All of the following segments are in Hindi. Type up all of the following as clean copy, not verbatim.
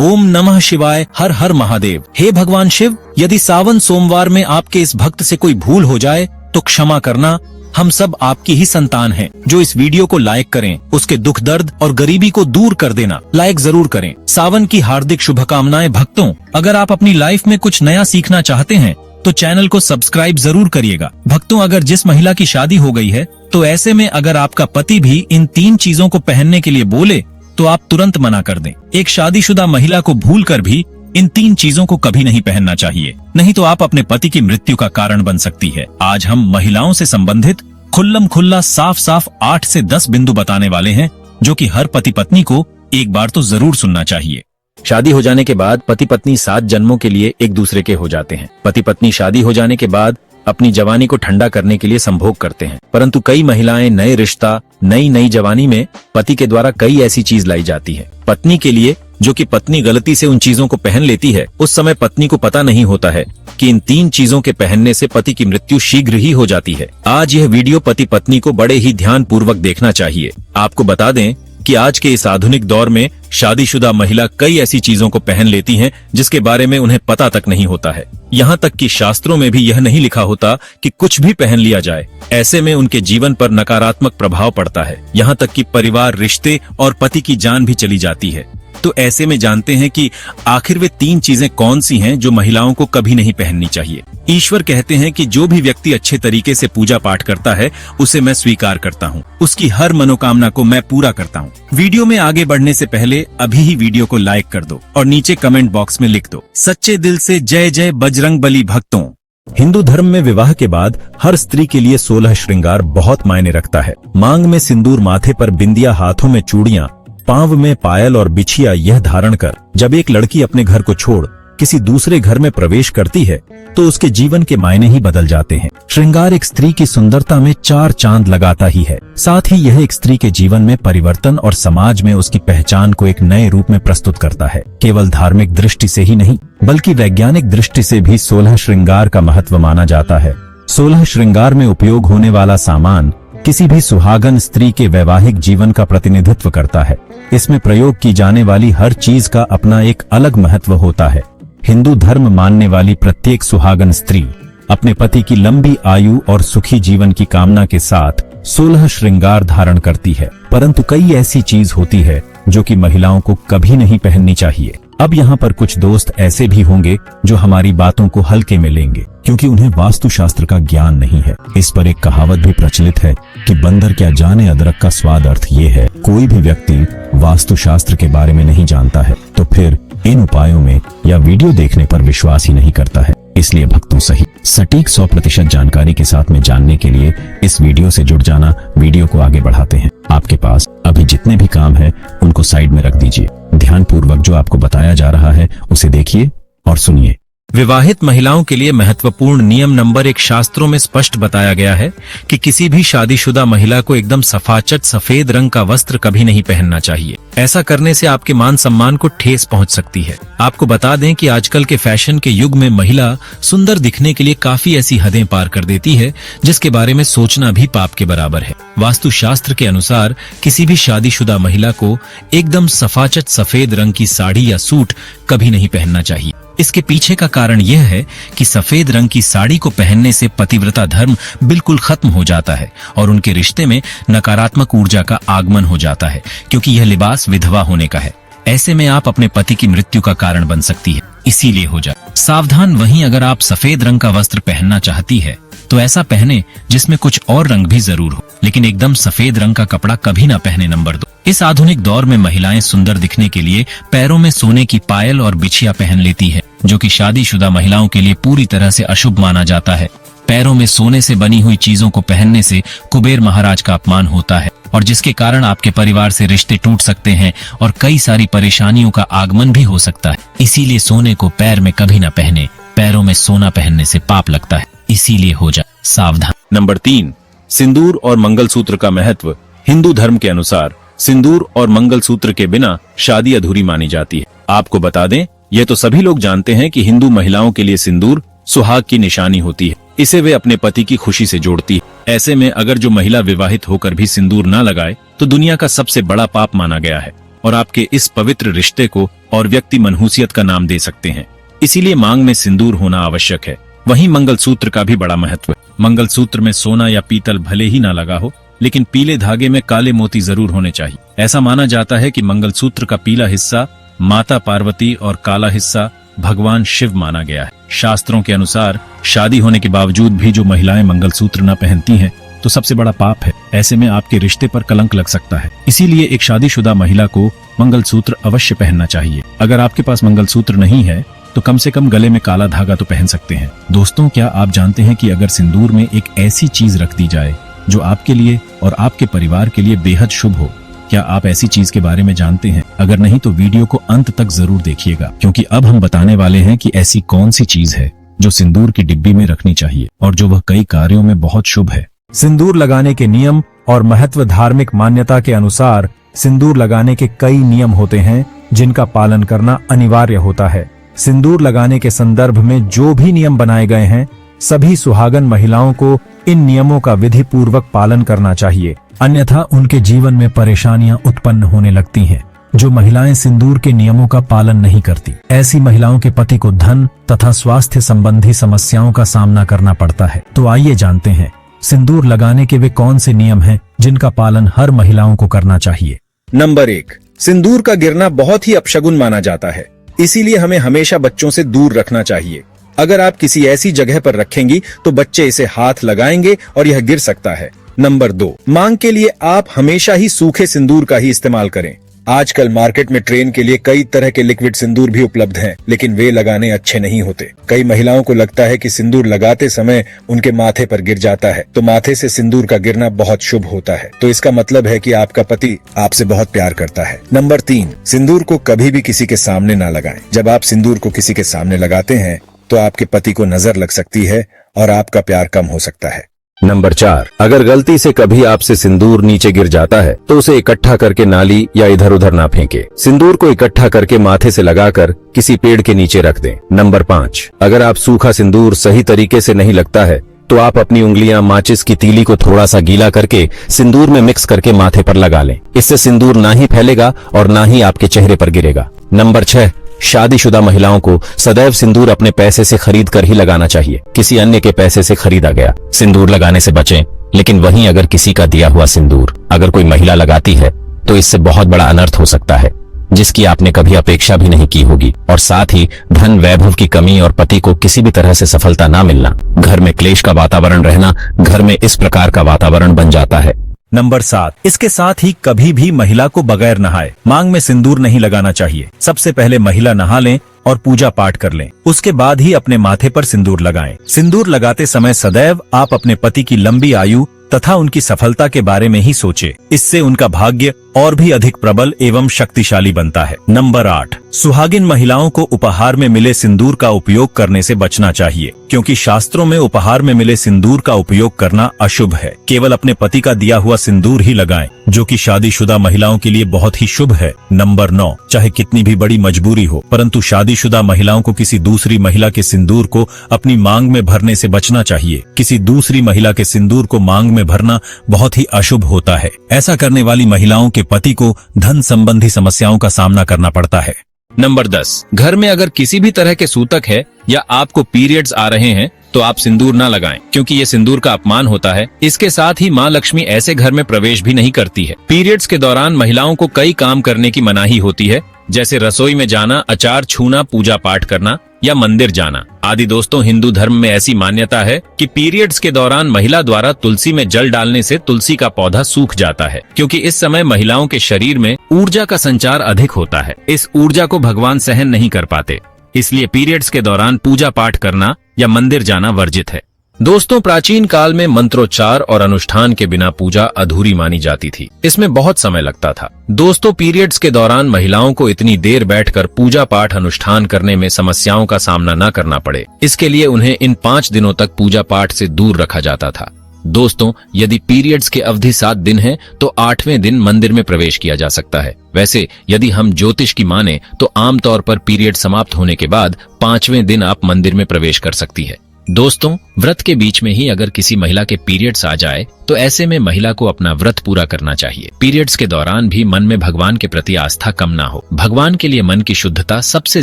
ओम नमः शिवाय, हर हर महादेव। हे भगवान शिव, यदि सावन सोमवार में आपके इस भक्त से कोई भूल हो जाए तो क्षमा करना, हम सब आपकी ही संतान हैं। जो इस वीडियो को लाइक करें, उसके दुख दर्द और गरीबी को दूर कर देना। लाइक जरूर करें। सावन की हार्दिक शुभकामनाएं भक्तों। अगर आप अपनी लाइफ में कुछ नया सीखना चाहते हैं तो चैनल को सब्सक्राइब जरूर करिएगा। भक्तों, अगर जिस महिला की शादी हो गई है तो ऐसे में अगर आपका पति भी इन 3 चीजों को पहनने के लिए बोले तो आप तुरंत मना कर दें। एक शादीशुदा महिला को भूलकर भी इन 3 चीजों को कभी नहीं पहनना चाहिए, नहीं तो आप अपने पति की मृत्यु का कारण बन सकती है। आज हम महिलाओं से संबंधित खुल्लम खुल्ला साफ साफ 8 से 10 बिंदु बताने वाले हैं जो कि हर पति पत्नी को एक बार तो जरूर सुनना चाहिए। शादी हो जाने के बाद पति पत्नी 7 जन्मों के लिए एक दूसरे के हो जाते हैं। पति पत्नी शादी हो जाने के बाद अपनी जवानी को ठंडा करने के लिए संभोग करते हैं, परंतु कई महिलाएं नए रिश्ता नई जवानी में पति के द्वारा कई ऐसी चीज लाई जाती है पत्नी के लिए, जो कि पत्नी गलती से उन चीजों को पहन लेती है। उस समय पत्नी को पता नहीं होता है कि इन 3 चीजों के पहनने से पति की मृत्यु शीघ्र ही हो जाती है। आज यह वीडियो पति पत्नी को बड़े ही ध्यान पूर्वक देखना चाहिए। आपको बता दें कि आज के इस आधुनिक दौर में शादीशुदा महिला कई ऐसी चीजों को पहन लेती हैं जिसके बारे में उन्हें पता तक नहीं होता है। यहाँ तक कि शास्त्रों में भी यह नहीं लिखा होता कि कुछ भी पहन लिया जाए। ऐसे में उनके जीवन पर नकारात्मक प्रभाव पड़ता है। यहाँ तक कि परिवार, रिश्ते और पति की जान भी चली जाती है। तो ऐसे में जानते हैं कि आखिर वे 3 चीजें कौन सी हैं जो महिलाओं को कभी नहीं पहननी चाहिए। ईश्वर कहते हैं कि जो भी व्यक्ति अच्छे तरीके से पूजा पाठ करता है उसे मैं स्वीकार करता हूँ, उसकी हर मनोकामना को मैं पूरा करता हूँ। वीडियो में आगे बढ़ने से पहले अभी ही वीडियो को लाइक कर दो और नीचे कमेंट बॉक्स में लिख दो सच्चे दिल से जय जय बजरंगबली। भक्तों, हिंदू धर्म में विवाह के बाद हर स्त्री के लिए 16 श्रृंगार बहुत मायने रखता है। मांग में सिंदूर, माथे पर बिंदिया, हाथों में चूड़ियां, पांव में पायल और बिछिया यह धारण कर जब एक लड़की अपने घर को छोड़ किसी दूसरे घर में प्रवेश करती है तो उसके जीवन के मायने ही बदल जाते हैं। श्रृंगार एक स्त्री की सुंदरता में 4 चांद लगाता ही है। साथ ही यह एक स्त्री के जीवन में परिवर्तन और समाज में उसकी पहचान को एक नए रूप में प्रस्तुत करता है। केवल धार्मिक दृष्टि से ही नहीं बल्कि वैज्ञानिक दृष्टि से भी 16 श्रृंगार का महत्व माना जाता है। 16 श्रृंगार में उपयोग होने वाला सामान किसी भी सुहागन स्त्री के वैवाहिक जीवन का प्रतिनिधित्व करता है। इसमें प्रयोग की जाने वाली हर चीज का अपना एक अलग महत्व होता है। हिंदू धर्म मानने वाली प्रत्येक सुहागन स्त्री अपने पति की लंबी आयु और सुखी जीवन की कामना के साथ 16 श्रृंगार धारण करती है, परंतु कई ऐसी चीज होती है जो कि महिलाओं को कभी नहीं पहननी चाहिए। अब यहाँ पर कुछ दोस्त ऐसे भी होंगे जो हमारी बातों को हल्के में लेंगे क्योंकि उन्हें वास्तुशास्त्र का ज्ञान नहीं है। इस पर एक कहावत भी प्रचलित है कि बंदर क्या जाने अदरक का स्वाद। अर्थ ये है, कोई भी व्यक्ति वास्तुशास्त्र के बारे में नहीं जानता है तो फिर इन उपायों में या वीडियो देखने पर विश्वास ही नहीं करता है। इसलिए भक्तों, सही सटीक 100% जानकारी के साथ में जानने के लिए इस वीडियो से जुड़ जाना। वीडियो को आगे बढ़ाते हैं। आपके पास अभी जितने भी काम है उनको साइड में रख दीजिए। ध्यान पूर्वक जो आपको बताया जा रहा है उसे देखिए और सुनिए। विवाहित महिलाओं के लिए महत्वपूर्ण नियम नंबर 1 शास्त्रों में स्पष्ट बताया गया है कि किसी भी शादीशुदा महिला को एकदम सफाचट सफेद रंग का वस्त्र कभी नहीं पहनना चाहिए। ऐसा करने से आपके मान सम्मान को ठेस पहुंच सकती है। आपको बता दें कि आजकल के फैशन के युग में महिला सुंदर दिखने के लिए काफी ऐसी हदें पार कर देती है जिसके बारे में सोचना भी पाप के बराबर है। वास्तुशास्त्र के अनुसार किसी भी शादीशुदा महिला को एकदम सफाचट सफेद रंग की साड़ी या सूट कभी नहीं पहनना चाहिए। इसके पीछे का कारण यह है कि सफेद रंग की साड़ी को पहनने से पतिव्रता धर्म बिल्कुल खत्म हो जाता है और उनके रिश्ते में नकारात्मक ऊर्जा का आगमन हो जाता है, क्योंकि यह लिबास विधवा होने का है। ऐसे में आप अपने पति की मृत्यु का कारण बन सकती है, इसीलिए हो जाए सावधान। वहीं अगर आप सफेद रंग का वस्त्र पहनना चाहती है तो ऐसा पहने जिसमें कुछ और रंग भी जरूर हो, लेकिन एकदम सफेद रंग का कपड़ा कभी ना पहने। नंबर 2, इस आधुनिक दौर में महिलाएं सुंदर दिखने के लिए पैरों में सोने की पायल और बिछिया पहन लेती है, जो कि शादीशुदा महिलाओं के लिए पूरी तरह से अशुभ माना जाता है। पैरों में सोने से बनी हुई चीजों को पहनने से कुबेर महाराज का अपमान होता है और जिसके कारण आपके परिवार से रिश्ते टूट सकते हैं और कई सारी परेशानियों का आगमन भी हो सकता है। इसीलिए सोने को पैर में कभी न पहने। पैरों में सोना पहनने से पाप लगता है, इसीलिए हो जाए सावधान। नंबर 3, सिंदूर और मंगलसूत्र का महत्व। हिंदू धर्म के अनुसार सिंदूर और मंगलसूत्र के बिना शादी अधूरी मानी जाती है। आपको बता दें, ये तो सभी लोग जानते हैं कि हिंदू महिलाओं के लिए सिंदूर सुहाग की निशानी होती है। इसे वे अपने पति की खुशी से जोड़ती है। ऐसे में अगर जो महिला विवाहित होकर भी सिंदूर न लगाए तो दुनिया का सबसे बड़ा पाप माना गया है। और आपके इस पवित्र रिश्ते को और व्यक्ति मनहूसियत का नाम दे सकते हैं। इसीलिए मांग में सिंदूर होना आवश्यक है। वहीं मंगलसूत्र का भी बड़ा महत्व है। मंगलसूत्र में सोना या पीतल भले ही ना लगा हो, लेकिन पीले धागे में काले मोती जरूर होने चाहिए। ऐसा माना जाता है कि मंगलसूत्र का पीला हिस्सा माता पार्वती और काला हिस्सा भगवान शिव माना गया है। शास्त्रों के अनुसार शादी होने के बावजूद भी जो महिलाएं मंगलसूत्र न पहनती हैं तो सबसे बड़ा पाप है। ऐसे में आपके रिश्ते पर कलंक लग सकता है। इसीलिए एक शादीशुदा महिला को मंगलसूत्र अवश्य पहनना चाहिए। अगर आपके पास मंगलसूत्र नहीं है तो कम से कम गले में काला धागा तो पहन सकते हैं। दोस्तों, क्या आप जानते हैं कि अगर सिंदूर में एक ऐसी चीज रख दी जाए जो आपके लिए और आपके परिवार के लिए बेहद शुभ हो? क्या आप ऐसी चीज के बारे में जानते हैं? अगर नहीं तो वीडियो को अंत तक जरूर देखिएगा, क्योंकि अब हम बताने वाले हैं कि ऐसी कौन सी चीज है जो सिंदूर की डिब्बी में रखनी चाहिए और जो वह कई कार्यों में बहुत शुभ है। सिंदूर लगाने के नियम और महत्व। धार्मिक मान्यता के अनुसार सिंदूर लगाने के कई नियम होते हैं जिनका पालन करना अनिवार्य होता है। सिंदूर लगाने के संदर्भ में जो भी नियम बनाए गए हैं, सभी सुहागन महिलाओं को इन नियमों का विधि पूर्वक पालन करना चाहिए, अन्यथा उनके जीवन में परेशानियां उत्पन्न होने लगती हैं। जो महिलाएं सिंदूर के नियमों का पालन नहीं करती, ऐसी महिलाओं के पति को धन तथा स्वास्थ्य संबंधी समस्याओं का सामना करना पड़ता है। तो आइए जानते हैं सिंदूर लगाने के वे कौन से नियम हैं जिनका पालन हर महिलाओं को करना चाहिए। नंबर 1, सिंदूर का गिरना बहुत ही अपशगुन माना जाता है, इसीलिए हमें हमेशा बच्चों से दूर रखना चाहिए। अगर आप किसी ऐसी जगह पर रखेंगी तो बच्चे इसे हाथ लगाएंगे और यह गिर सकता है। नंबर 2, मांग के लिए आप हमेशा ही सूखे सिंदूर का ही इस्तेमाल करें। आजकल मार्केट में ट्रेन के लिए कई तरह के लिक्विड सिंदूर भी उपलब्ध हैं, लेकिन वे लगाने अच्छे नहीं होते। कई महिलाओं को लगता है कि सिंदूर लगाते समय उनके माथे पर गिर जाता है, तो माथे से सिंदूर का गिरना बहुत शुभ होता है। तो इसका मतलब है कि आपका पति आपसे बहुत प्यार करता है। नंबर 3, सिंदूर को कभी भी किसी के सामने ना लगाएं। जब आप सिंदूर को किसी के सामने लगाते हैं तो आपके पति को नजर लग सकती है और आपका प्यार कम हो सकता है। नंबर 4, अगर गलती से कभी आपसे सिंदूर नीचे गिर जाता है तो उसे इकट्ठा करके नाली या इधर उधर ना फेंके। सिंदूर को इकट्ठा करके माथे से लगाकर किसी पेड़ के नीचे रख दें। नंबर 5, अगर आप सूखा सिंदूर सही तरीके से नहीं लगता है तो आप अपनी उंगलियां माचिस की तीली को थोड़ा सा गीला करके सिंदूर में मिक्स करके माथे पर लगा लें। इससे सिंदूर ना ही फैलेगा और ना ही आपके चेहरे पर गिरेगा। नंबर 6, शादीशुदा महिलाओं को सदैव सिंदूर अपने पैसे से खरीद कर ही लगाना चाहिए। किसी अन्य के पैसे से खरीदा गया सिंदूर लगाने से बचें। लेकिन वहीं अगर किसी का दिया हुआ सिंदूर अगर कोई महिला लगाती है तो इससे बहुत बड़ा अनर्थ हो सकता है, जिसकी आपने कभी अपेक्षा भी नहीं की होगी, और साथ ही धन वैभव की कमी और पति को किसी भी तरह से सफलता ना मिलना, घर में क्लेश का वातावरण रहना, घर में इस प्रकार का वातावरण बन जाता है। नंबर 7, इसके साथ ही कभी भी महिला को बगैर नहाए मांग में सिंदूर नहीं लगाना चाहिए। सबसे पहले महिला नहा लें और पूजा पाठ कर लें, उसके बाद ही अपने माथे पर सिंदूर लगाएं। सिंदूर लगाते समय सदैव आप अपने पति की लंबी आयु तथा उनकी सफलता के बारे में ही सोचें। इससे उनका भाग्य और भी अधिक प्रबल एवं शक्तिशाली बनता है। नंबर 8, सुहागिन महिलाओं को उपहार में मिले सिंदूर का उपयोग करने से बचना चाहिए, क्योंकि शास्त्रों में उपहार में मिले सिंदूर का उपयोग करना अशुभ है। केवल अपने पति का दिया हुआ सिंदूर ही लगाएं, जो कि शादीशुदा महिलाओं के लिए बहुत ही शुभ है। नंबर 9, चाहे कितनी भी बड़ी मजबूरी हो, परंतु शादीशुदा महिलाओं को किसी दूसरी महिला के सिंदूर को अपनी मांग में भरने से बचना चाहिए। किसी दूसरी महिला के सिंदूर को मांग में भरना बहुत ही अशुभ होता है। ऐसा करने वाली महिलाओं के पति को धन संबंधी समस्याओं का सामना करना पड़ता है। नंबर 10, घर में अगर किसी भी तरह के सूतक है या आपको पीरियड्स आ रहे हैं तो आप सिंदूर ना लगाएं, क्योंकि ये सिंदूर का अपमान होता है। इसके साथ ही माँ लक्ष्मी ऐसे घर में प्रवेश भी नहीं करती है। पीरियड्स के दौरान महिलाओं को कई काम करने की मनाही होती है, जैसे रसोई में जाना, अचार छूना, पूजा पाठ करना या मंदिर जाना आदि। दोस्तों, हिंदू धर्म में ऐसी मान्यता है कि पीरियड्स के दौरान महिला द्वारा तुलसी में जल डालने से तुलसी का पौधा सूख जाता है, क्योंकि इस समय महिलाओं के शरीर में ऊर्जा का संचार अधिक होता है। इस ऊर्जा को भगवान सहन नहीं कर पाते, इसलिए पीरियड्स के दौरान पूजा पाठ करना या मंदिर जाना वर्जित है। दोस्तों, प्राचीन काल में मंत्रोच्चार और अनुष्ठान के बिना पूजा अधूरी मानी जाती थी। इसमें बहुत समय लगता था। दोस्तों, पीरियड्स के दौरान महिलाओं को इतनी देर बैठकर पूजा पाठ अनुष्ठान करने में समस्याओं का सामना न करना पड़े, इसके लिए उन्हें इन 5 दिनों तक पूजा पाठ से दूर रखा जाता था। दोस्तों, यदि पीरियड्स की अवधि 7 दिन है तो 8वें दिन मंदिर में प्रवेश किया जा सकता है। वैसे यदि हम ज्योतिष की माने तो आमतौर पर पीरियड समाप्त होने के बाद 5वें दिन आप मंदिर में प्रवेश कर सकती है। दोस्तों, व्रत के बीच में ही अगर किसी महिला के पीरियड्स आ जाए तो ऐसे में महिला को अपना व्रत पूरा करना चाहिए। पीरियड्स के दौरान भी मन में भगवान के प्रति आस्था कम ना हो। भगवान के लिए मन की शुद्धता सबसे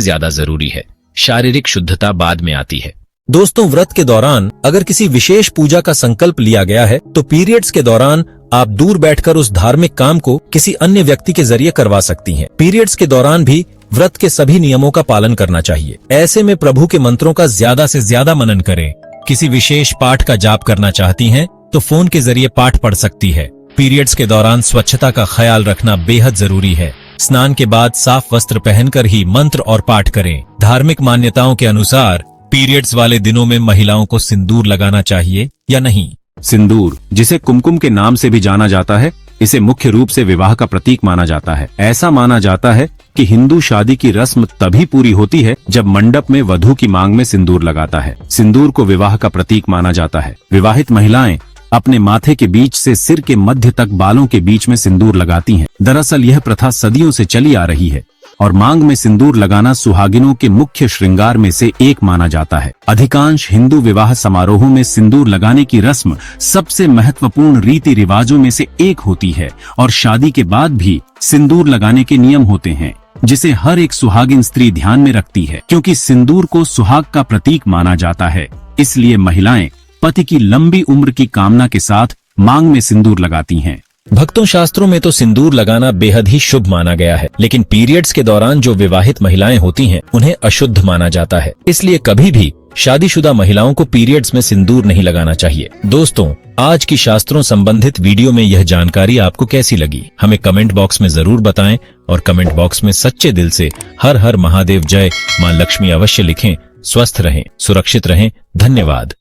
ज्यादा जरूरी है, शारीरिक शुद्धता बाद में आती है। दोस्तों, व्रत के दौरान अगर किसी विशेष पूजा का संकल्प लिया गया है तो पीरियड्स के दौरान आप दूर बैठकर उस धार्मिक काम को किसी अन्य व्यक्ति के जरिए करवा सकती हैं। पीरियड्स के दौरान भी व्रत के सभी नियमों का पालन करना चाहिए। ऐसे में प्रभु के मंत्रों का ज्यादा से ज्यादा मनन करें। किसी विशेष पाठ का जाप करना चाहती हैं तो फोन के जरिए पाठ पढ़ सकती है। पीरियड्स के दौरान स्वच्छता का ख्याल रखना बेहद जरूरी है। स्नान के बाद साफ वस्त्र पहनकर ही मंत्र और पाठ करें। धार्मिक मान्यताओं के अनुसार पीरियड्स वाले दिनों में महिलाओं को सिंदूर लगाना चाहिए या नहीं। सिंदूर, जिसे कुमकुम के नाम से भी जाना जाता है, इसे मुख्य रूप से विवाह का प्रतीक माना जाता है। ऐसा माना जाता है कि हिंदू शादी की रस्म तभी पूरी होती है जब मंडप में वधू की मांग में सिंदूर लगाता है। सिंदूर को विवाह का प्रतीक माना जाता है। विवाहित महिलाएं अपने माथे के बीच से सिर के मध्य तक बालों के बीच में सिंदूर लगाती हैं। दरअसल यह प्रथा सदियों से चली आ रही है और मांग में सिंदूर लगाना सुहागिनों के मुख्य श्रृंगार में से एक माना जाता है। अधिकांश हिंदू विवाह समारोहों में सिंदूर लगाने की रस्म सबसे महत्वपूर्ण रीति रिवाजों में से एक होती है और शादी के बाद भी सिंदूर लगाने के नियम होते हैं, जिसे हर एक सुहागिन स्त्री ध्यान में रखती है। क्योंकि सिंदूर को सुहाग का प्रतीक माना जाता है, इसलिए महिलाएं पति की लंबी उम्र की कामना के साथ मांग में सिंदूर लगाती हैं। भक्तों, शास्त्रों में तो सिंदूर लगाना बेहद ही शुभ माना गया है, लेकिन पीरियड्स के दौरान जो विवाहित महिलाएं होती हैं उन्हें अशुद्ध माना जाता है। इसलिए कभी भी शादीशुदा महिलाओं को पीरियड्स में सिंदूर नहीं लगाना चाहिए। दोस्तों, आज की शास्त्रों संबंधित वीडियो में यह जानकारी आपको कैसी लगी, हमें कमेंट बॉक्स में जरूर बताएं और कमेंट बॉक्स में सच्चे दिल से हर हर महादेव जय, मां लक्ष्मी अवश्य लिखें। स्वस्थ रहें, सुरक्षित रहें। धन्यवाद।